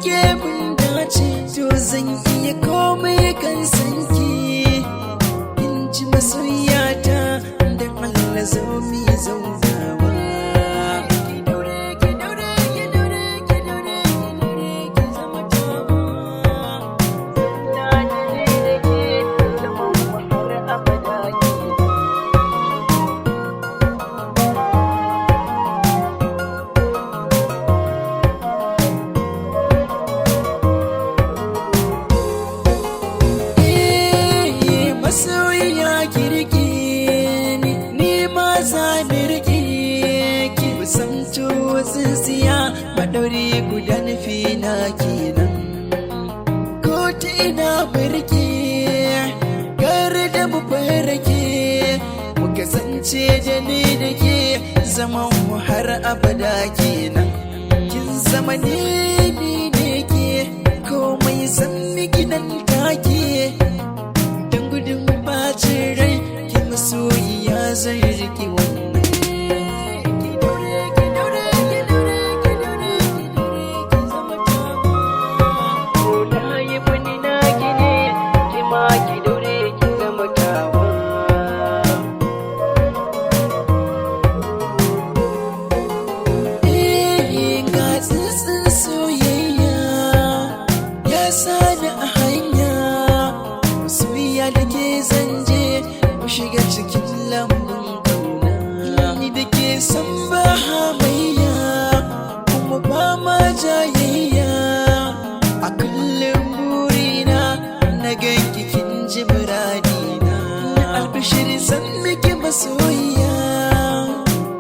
ke kun dace, to zan iya komai kan sanki. In ji masoyata da Allah zo mi zaunawa. Masoyiya kirki ni ma za ni rike ki, kusanto tsintsiya maɗauri guda nufi na kenan. Ko ta ina barke gare da mu barake, mu kasance da ni da ke zaman mu har abada kenan. Kin zama ne ne ke komai san miki nan take. Gudun bacin rai ki masoyiya zai riki wannan. Ga tsitsin soyayya ya sani a hanya, soyayya da ke zanje mu shiga cikin lambun kauna. Ni da ke san ba hamayya kuma ba ma jayayya, a kullum burina na ganki kin ji muradina. Albishir zan miki masoyiya,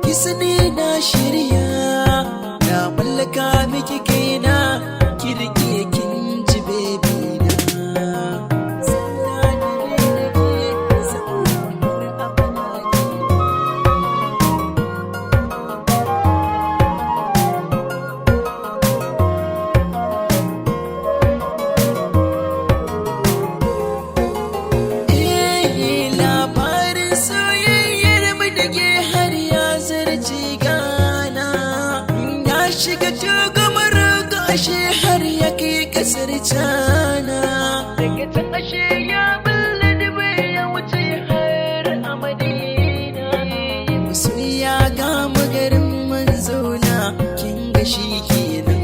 ki sani na shirya, na mallaka miki kaina, ki rike kin ji baby na. Shiga tugamar ashe har ya kai kasar Cana, daga can ashe ya bulle dubai ya wuce har a Madina. Masoya ga magarin manzona kin ga shi kenan.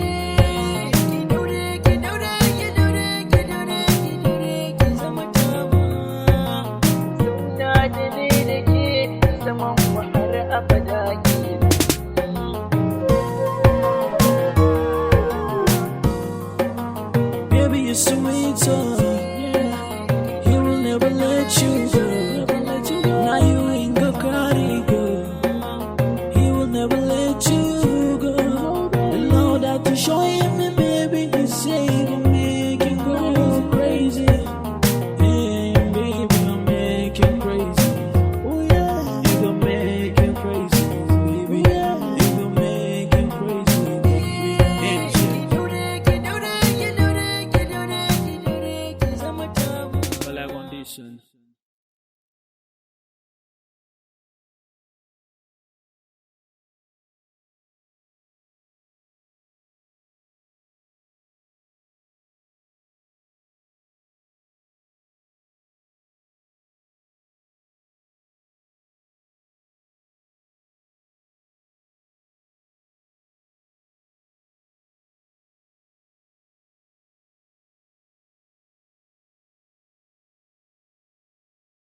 Sweeter, he will never let you go. Now you ain't got carry go. He will never let you go. The Lord had to show him, and baby, he said to make him go crazy. Yeah, baby, I'll make him crazy. Oh yeah, you gon' make him crazy, baby. Yeah, you gon' make him crazy, baby. Condition.